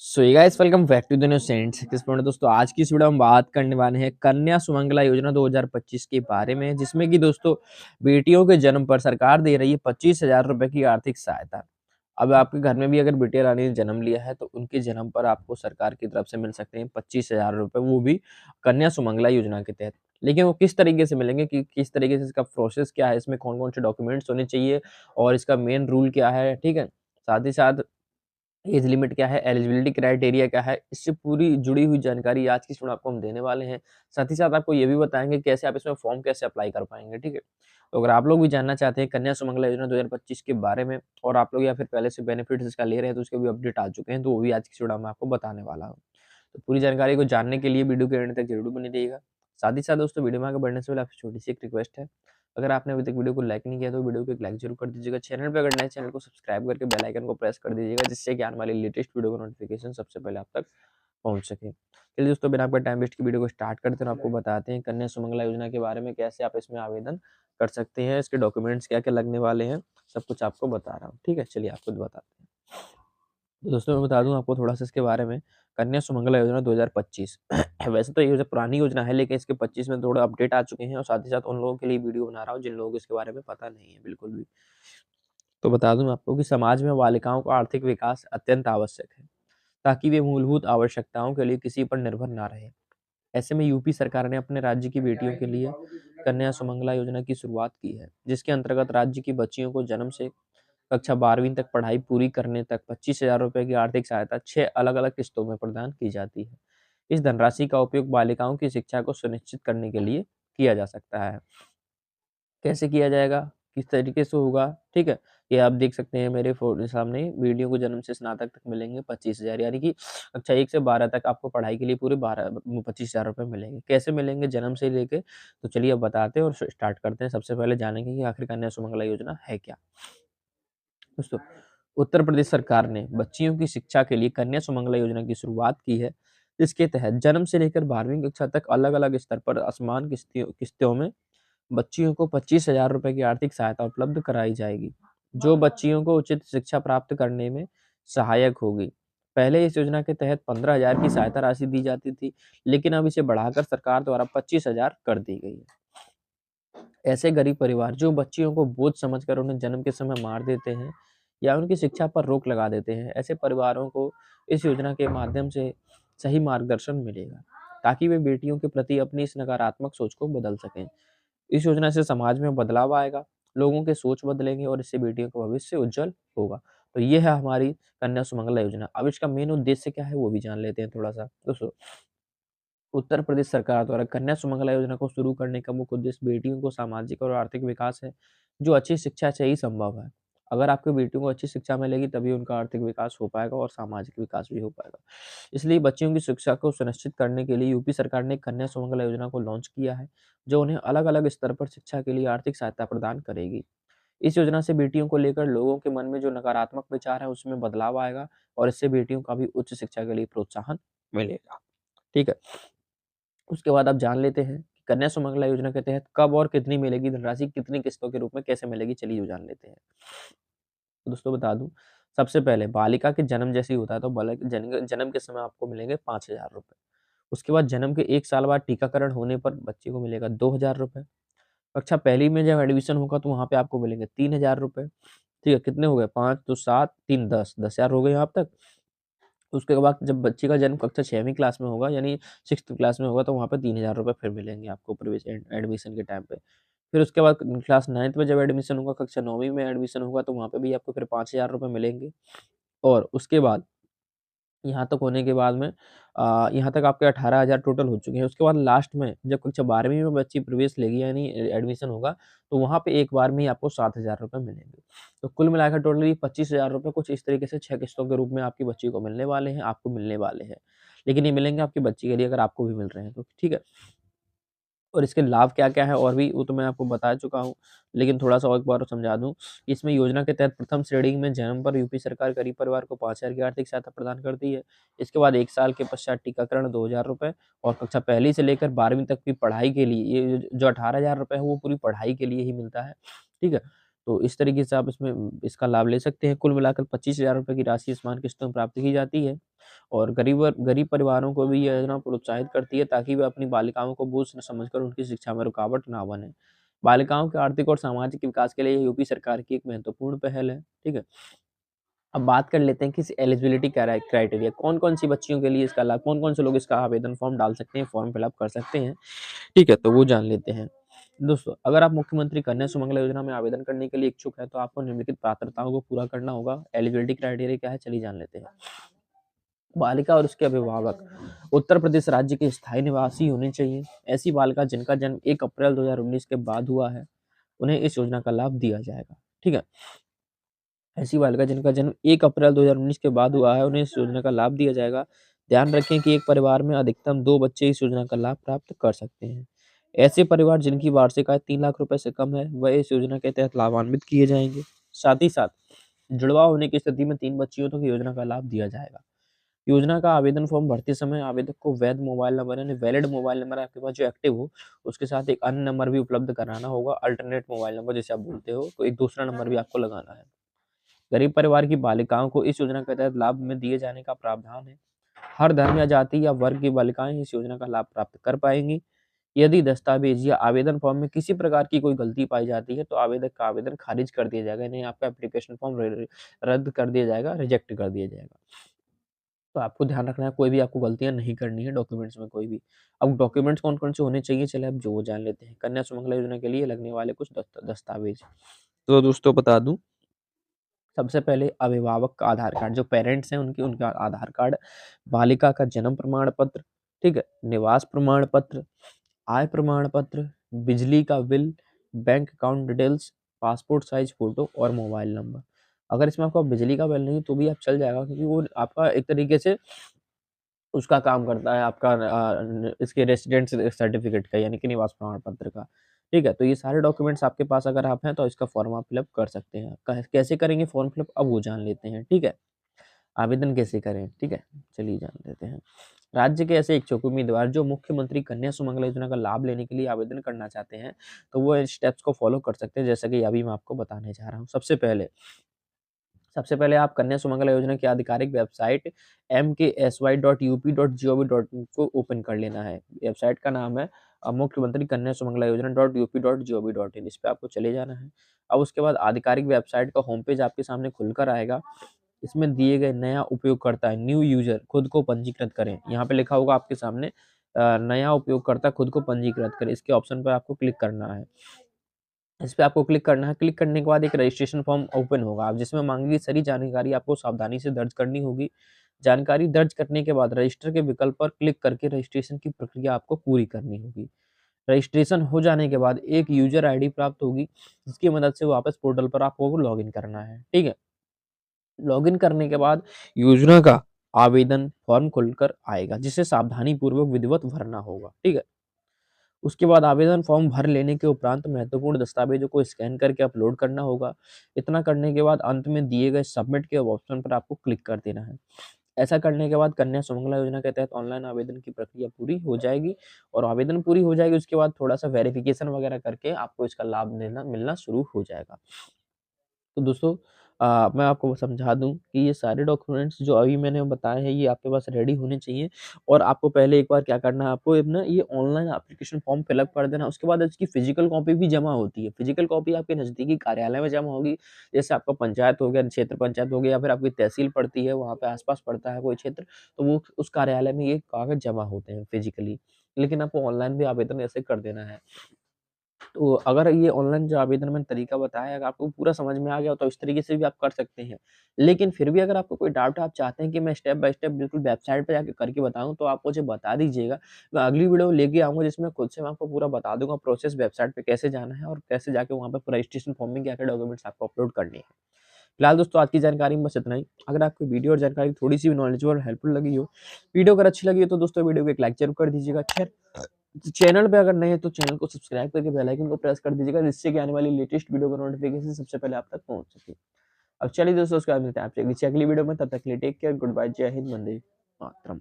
सो ये guys welcome back to the new cents दोस्तों आज की इस वीडियो में बात करने वाले हैं कन्या सुमंगला योजना 2025 के बारे में, जिसमें कि दोस्तों बेटियों के जन्म पर सरकार दे रही है 25,000 रुपए की आर्थिक सहायता। अब आपके घर में भी अगर बेटिया रानी ने जन्म लिया है तो उनके जन्म पर आपको सरकार की तरफ से मिल सकते हैं 25,000 रुपए, वो भी कन्या सुमंगला योजना के तहत। लेकिन वो किस तरीके से मिलेंगे, कि किस तरीके से इसका प्रोसेस क्या है, इसमें कौन कौन से डॉक्यूमेंट्स होने चाहिए और इसका मेन रूल क्या है, ठीक है। साथ ही साथ एज लिमिट क्या है, एलिजिबिलिटी क्राइटेरिया क्या है, इससे पूरी जुड़ी हुई जानकारी आज की स्टूडेंट आपको हम देने वाले हैं। साथ ही साथ आपको ये भी बताएँगे कैसे आप इसमें फॉर्म कैसे अप्लाई कर पाएँगे, ठीक है। तो अगर आप लोग भी जानना चाहते हैं कन्या सुमंगला योजना 2025 के बारे में और आप लोग या फिर पहले से बेनिफिट्स इसका ले रहे हैं तो उसके भी अपडेट आ चुके हैं, तो वो भी आज की स्टूडेंट मैं आपको बताने वाला हूँ। तो पूरी जानकारी को जानने के लिए वीडियो के एंड तक जरूर बने रहिएगा। साथ ही साथ दोस्तों वीडियो में आगे बढ़ने से पहले आपसे छोटी सी एक रिक्वेस्ट है, अगर आपने अभी तक वीडियो को लाइक नहीं किया तो वीडियो को एक लाइक जरूर कर दीजिएगा। चैनल पे अगर नए चैनल को सब्सक्राइब करके बेल आइकन को प्रेस कर दीजिएगा, जिससे कि आने वाली लेटेस्ट वीडियो का नोटिफिकेशन सबसे पहले आप तक पहुंच सके। चलिए दोस्तों बिना आपका टाइम वेस्ट की वीडियो को स्टार्ट करते हैं और आपको बताते हैं कन्या सुमंगला योजना के बारे में, कैसे आप इसमें आवेदन कर सकते हैं, इसके डॉक्यूमेंट्स क्या क्या लगने वाले हैं, सब कुछ आपको बता रहा हूँ, ठीक है। चलिए आपको बताते हैं। तो दोस्तों मैं बता दूं आपको थोड़ा सा इसके बारे में, कन्या सुमंगला योजना 2025 वैसे तो ये योजना पुरानी योजना है, लेकिन इसके 25 में थोड़ा अपडेट आ चुके हैं और साथ ही साथ उन लोगों के लिए वीडियो बना रहा हूँ जिन लोगों को इसके बारे में पता नहीं है बिल्कुल भी। तो बता दूं आपको कि समाज में बालिकाओं का आर्थिक विकास अत्यंत आवश्यक है, ताकि वे मूलभूत आवश्यकताओं के लिए किसी पर निर्भर ना रहे। ऐसे में यूपी सरकार ने अपने राज्य की बेटियों के लिए कन्या सुमंगला योजना की शुरुआत की है, जिसके अंतर्गत राज्य की बच्चियों को जन्म से कक्षा 12वीं तक पढ़ाई पूरी करने तक 25,000 रुपए की आर्थिक सहायता 6 अलग-अलग किस्तों में प्रदान की जाती है। इस धनराशि का उपयोग बालिकाओं की शिक्षा को सुनिश्चित करने के लिए किया जा सकता है। कैसे किया जाएगा, किस तरीके से होगा, ठीक है। ये आप देख सकते हैं मेरे सामने, वीडियो को जन्म से स्नातक तक मिलेंगे 25,000, यानी कि कक्षा 1 से 12 तक आपको पढ़ाई के लिए पूरे 25,000 रुपए मिलेंगे। कैसे मिलेंगे जन्म से लेके, तो चलिए अब बताते हैं और स्टार्ट करते हैं। सबसे पहले जानेंगे कि आखिर कन्या सुमंगला योजना है क्या। दोस्तों उत्तर प्रदेश सरकार ने बच्चियों की शिक्षा के लिए कन्या सुमंगला योजना की शुरुआत की है। इसके तहत जन्म से लेकर 12वीं कक्षा तक अलग अलग स्तर पर असमान किस्तों किस्तों में बच्चियों को 25,000 रुपए की आर्थिक सहायता उपलब्ध कराई जाएगी, जो बच्चियों को उचित शिक्षा प्राप्त करने में सहायक होगी। पहले इस योजना के तहत 15,000 की सहायता राशि दी जाती थी, लेकिन अब इसे बढ़ाकर सरकार द्वारा 25,000 कर दी गई है। ऐसे गरीब परिवार जो बच्चियों को बोझ समझकर उन्हें जन्म के समय मार देते हैं या उनकी शिक्षा पर रोक लगा देते हैं, ऐसे परिवारों को इस योजना के माध्यम से सही मार्गदर्शन मिलेगा, ताकि वे बेटियों के प्रति अपनी इस नकारात्मक सोच को बदल सकें। इस योजना से समाज में बदलाव आएगा, लोगों के सोच बदलेंगे और इससे बेटियों का भविष्य उज्जवल होगा। तो ये है हमारी कन्या सुमंगला योजना। अब इसका मेन उद्देश्य क्या है वो भी जान लेते हैं थोड़ा सा। दोस्तों उत्तर प्रदेश सरकार द्वारा कन्या सुमंगला योजना को शुरू करने का मुख्य उद्देश्य बेटियों को सामाजिक और आर्थिक विकास है, जो अच्छी शिक्षा से ही संभव है। अगर आपकी बेटियों को अच्छी शिक्षा मिलेगी तभी उनका आर्थिक विकास हो पाएगा और सामाजिक विकास भी हो पाएगा। इसलिए बच्चियों की शिक्षा को सुनिश्चित करने के लिए यूपी सरकार ने कन्या सुमंगला योजना को लॉन्च किया है, जो उन्हें अलग-अलग स्तर पर शिक्षा के लिए आर्थिक सहायता प्रदान करेगी। इस योजना से बेटियों को लेकर लोगों के मन में जो नकारात्मक विचार है उसमें बदलाव आएगा और इससे बेटियों का भी उच्च शिक्षा के लिए प्रोत्साहन मिलेगा। ठीक है। उसके बाद आप जान लेते हैं कि कन्या सुमंगला योजना के तहत कब और कितनी मिलेगी धनराशि, कितनी किस्तों के रूप में कैसे मिलेगी, चलिए वो जान लेते हैं। तो दोस्तों बता दूं, सबसे पहले बालिका के जन्म जैसे ही होता है तो बालक जन्म के समय आपको मिलेंगे 5,000 रुपए। उसके बाद जन्म के 1 साल बाद टीकाकरण होने पर बच्चे को मिलेगा 2,000 रुपए। कक्षा पहली में जब एडमिशन होगा तो वहाँ पे आपको मिलेंगे 3,000 रुपए। ठीक है, कितने हो गए? 5 तो 7 3 10,000 हो गए यहाँ तक। उसके बाद जब बच्चे का जन्म कक्षा 6वीं क्लास में होगा, यानी 6th क्लास में होगा, तो वहाँ पे 3,000 रुपए फिर मिलेंगे आपको प्रवेश एडमिशन के टाइम पे। फिर उसके बाद क्लास 9th में जब एडमिशन होगा, कक्षा 9वीं में एडमिशन होगा, तो वहाँ पे भी आपको फिर 5,000 रुपए मिलेंगे। और उसके बाद यहाँ तक होने के बाद में यहाँ तक आपके 18,000 टोटल हो चुके हैं। उसके बाद लास्ट में जब कक्षा 12वीं में बच्ची प्रवेश लेगी, यानी एडमिशन होगा, तो वहाँ पे एक बार में ही आपको 7,000 रुपए मिलेंगे। तो कुल मिलाकर टोटली 25,000 रुपए कुछ इस तरीके से 6 किस्तों के रूप में आपकी बच्ची को मिलने वाले हैं, आपको मिलने वाले हैं। लेकिन ये मिलेंगे आपकी बच्ची के लिए अगर आपको भी मिल रहे हैं तो, ठीक है। और इसके लाभ क्या-क्या है और भी वो तो मैं आपको बता चुका हूँ, लेकिन थोड़ा-सा और एक बार समझा दूँ। इसमें योजना के तहत प्रथम श्रेणी में जन्म पर यूपी सरकार गरीब परिवार को 5,000 की आर्थिक सहायता प्रदान करती है। इसके बाद 1 साल के पश्चात टीकाकरण 2,000 रुपए और कक्षा पहली से लेकर 12वीं तक की पढ़ाई के लिए ये जो 18,000 रुपए है वो पूरी पढ़ाई के लिए ही मिलता है, ठीक है। तो इस तरीके से आप इसमें इसका लाभ ले सकते हैं। कुल मिलाकर 25,000 रुपए की राशि समान किस्तों में प्राप्त की जाती है और गरीब परिवारों को भी यह योजना प्रोत्साहित करती है ताकि वे अपनी बालिकाओं को बोझ न समझकर उनकी शिक्षा में रुकावट ना बने। बालिकाओं के आर्थिक और सामाजिक विकास के लिए यूपी सरकार की एक महत्वपूर्ण पहल है। ठीक है। अब बात कर लेते हैं कि एलिजिबिलिटी क्राइटेरिया कौन-कौन सी बच्चियों के लिए इसका लाभ कौन-कौन से लोग इसका आवेदन फॉर्म डाल सकते हैं, फॉर्म फिल अप कर सकते हैं। ठीक है, तो वो जान लेते हैं। दोस्तों, अगर आप मुख्यमंत्री कन्या सुमंगला योजना में आवेदन करने के लिए इच्छुक हैं, तो आपको निम्नलिखित पात्रताओं को पूरा करना होगा। एलिजिबिलिटी क्राइटेरिया क्या है? चलिए जान लेते हैं। बालिका और उसके अभिभावक उत्तर प्रदेश राज्य के स्थायी निवासी होने चाहिए। ऐसी बालिका जिनका जन्म 1 अप्रैल 2019 के बाद हुआ है, उन्हें इस योजना का लाभ दिया जाएगा। ठीक है? ऐसी बालिका जिनका जन्म 1 अप्रैल 2019 के बाद हुआ है, उन्हें इस योजना का लाभ दिया जाएगा। ध्यान रखें कि एक परिवार में अधिकतम 2 बच्चे इस योजना का लाभ प्राप्त कर सकते हैं। ऐसे परिवार जिनकी वार्षिक आय 3 लाख रुपए से कम है, वह इस योजना के तहत लाभान्वित किए जाएंगे। साथ ही साथ जुड़वा होने की स्थिति में 3 बच्चियों तक योजना का लाभ दिया जाएगा। योजना का आवेदन फॉर्म भरते समय आवेदक को वैध मोबाइल नंबर यानी वैलिड मोबाइल नंबर आपके पास जो एक्टिव हो, उसके साथ एक अन्य नंबर भी उपलब्ध कराना होगा, अल्टरनेट मोबाइल नंबर जिसे आप बोलते हो, तो एक दूसरा नंबर भी आपको लगाना है। गरीब परिवार की बालिकाओं को इस योजना के तहत लाभ में दिए जाने का प्रावधान है। हर धर्म या जाति या वर्ग की बालिकाएं इस योजना का लाभ प्राप्त कर पाएंगी। यदि दस्तावेज या आवेदन फॉर्म में किसी प्रकार की कोई गलती पाई जाती है, तो आवेदक का आवेदन खारिज कर दिया जाएगा, यानी आपका एप्लीकेशन फॉर्म रद्द कर दिया जाएगा, रिजेक्ट कर दिया जाएगा। तो आपको ध्यान रखना है, कोई भी आपको गलतियाँ नहीं करनी है डॉक्यूमेंट्स में कोई भी। अब डॉक्यूमेंट्स कौन-कौन से होने चाहिए, चलिए अब जो वो जान लेते हैं। कन्या सुमंगला योजना के लिए लगने वाले कुछ दस्तावेज। तो दोस्तों बता दूँ, सबसे पहले अभिभावक का आधार कार्ड, जो पेरेंट्स हैं उनकी उनका आधार कार्ड, बालिका का जन्म प्रमाण पत्र, ठीक है? निवास प्रमाण पत्र, आय प्रमाण पत्र, बिजली का bill, bank account details, passport size photo और मोबाइल नंबर। अगर इसमें आपका बिजली का बिल नहीं है तो भी आप चल जाएगा, क्योंकि वो आपका एक तरीके से उसका काम करता है आपका इसके रेसिडेंट सर्टिफिकेट का, यानी कि निवास प्रमाण पत्र का। ठीक है? तो ये सारे डॉक्यूमेंट्स आपके पास अगर आप हैं तो इसका फॉर्म आप फिल अप कर सकते हैं। कैसे करेंगे फॉर्म फिल अप, अब वो जान लेते हैं। ठीक है? आवेदन कैसे करें? ठीक है? चलिए जान लेते हैं। राज्य के ऐसे इच्छुक उम्मीदवार जो मुख्यमंत्री कन्या सुमंगला योजना का लाभ लेने के लिए आवेदन करना चाहते हैं, तो वो इन स्टेप्स को फॉलो कर सकते हैं, जैसा कि अभी मैं आपको बताने जा रहा हूँ। सबसे पहले आप कन्या सुमंगला योजना की आधिकारिक वेबसाइट mksy.up.gov.in को ओपन कर लेना है। वेबसाइट का नाम है मुख्यमंत्री कन्या सुमंगला योजना .up.gov.in, इस पे आपको चले जाना है। अब उसके बाद आधिकारिक वेबसाइट का होम पेज आपके सामने खुलकर आएगा। इसमें दिए गए नया उपयोगकर्ता न्यू यूजर खुद को पंजीकृत करें। यहाँ पे लिखा होगा आपके सामने नया उपयोगकर्ता खुद को पंजीकृत करें। इसके ऑप्शन पर आपको क्लिक करना है। इस पे आपको क्लिक करना है। क्लिक करने के बाद एक रजिस्ट्रेशन फॉर्म ओपन होगा, आप जिसमें मांगी गई सारी जानकारी आपको सावधानी से दर्ज करनी होगी। जानकारी दर्ज करने के बाद रजिस्टर के विकल्प पर क्लिक करके रजिस्ट्रेशन की प्रक्रिया आपको पूरी करनी होगी। रजिस्ट्रेशन हो जाने के बाद एक यूजर आईडी प्राप्त होगी, जिसकी मदद से वापस पोर्टल पर आपको लॉगिन करना है। ठीक है? लॉगिन करने के बाद योजना का आवेदन फॉर्म खुलकर आएगा, जिसे सावधानी पूर्वक विधिवत भरना होगा। ठीक है? उसके बाद आवेदन फॉर्म भर लेने के उपरांत महत्वपूर्ण दस्तावेजों को स्कैन करके अपलोड करना होगा। इतना करने के बाद अंत में दिए गए सबमिट के ऑप्शन पर आपको क्लिक कर देना है। ऐसा करने के बाद कन्या सुमंगला योजना के तहत ऑनलाइन आवेदन की प्रक्रिया पूरी हो जाएगी, और आवेदन पूरी हो जाएगी उसके बाद थोड़ा सा वेरिफिकेशन वगैरह करके आपको इसका लाभ मिलना शुरू हो जाएगा। तो दोस्तों मैं आपको समझा दूँ कि ये सारे डॉक्यूमेंट्स जो अभी मैंने बताए हैं, ये आपके पास रेडी होने चाहिए, और आपको पहले एक बार क्या करना है, आपको अपना ये online application form fill up कर देना। उसके बाद इसकी फिजिकल कॉपी भी जमा होती है। फिजिकल कॉपी आपके नज़दीकी कार्यालय में जमा होगी। जैसे आपका पंचायत हो गया, क्षेत्र पंचायत हो गया, या फिर आपकी तहसील पड़ती है, वहाँ पे आस-पास पड़ता है कोई क्षेत्र, तो वो उस कार्यालय में ये कागज़ जमा होते हैं फिजिकली। लेकिन आपको ऑनलाइन भी आवेदन ऐसे कर देना है। तो अगर ये ऑनलाइन जो आवेदन मैंने तरीका बताया अगर आपको पूरा समझ में आ गया हो तो इस तरीके से भी आप कर सकते हैं। लेकिन फिर भी अगर आपको कोई डाउट है, आप चाहते हैं कि मैं स्टेप बाय स्टेप बिल्कुल वेबसाइट पे जाके करके बताऊँ, तो आप मुझे बता दीजिएगा। मैं अगली वीडियो लेके आऊँगा जिसमें खुद से मैं आपको पूरा बता दूँगा प्रोसेस, वेबसाइट पे कैसे जाना है और कैसे जाके वहाँ पे रजिस्ट्रेशन फॉर्म में क्या-क्या डॉक्यूमेंट्स आपको अपलोड करने हैं। फिलहाल दोस्तों आज की जानकारी में बस इतना ही। अगर आपको वीडियो और जानकारी थोड़ी-सी भी नॉलेजेबल और हेल्पफुल लगी हो, वीडियो अगर अच्छी लगी हो तो दोस्तों वीडियो को एक लाइक ज़रूर कर दीजिएगा। चैनल पे अगर नए हैं तो चैनल को सब्सक्राइब करके बेल आइकन को प्रेस कर दीजिएगा, जिससे कि आने वाली लेटेस्ट वीडियो का नोटिफिकेशन सबसे पहले आप तक पहुंच सके। अब चलिए दोस्तों, उसके बाद मिलते हैं आपसे किसी अगली वीडियो में। तब तक के लिए टेक केयर, गुड बाय, जय हिंद, वंदे मातरम।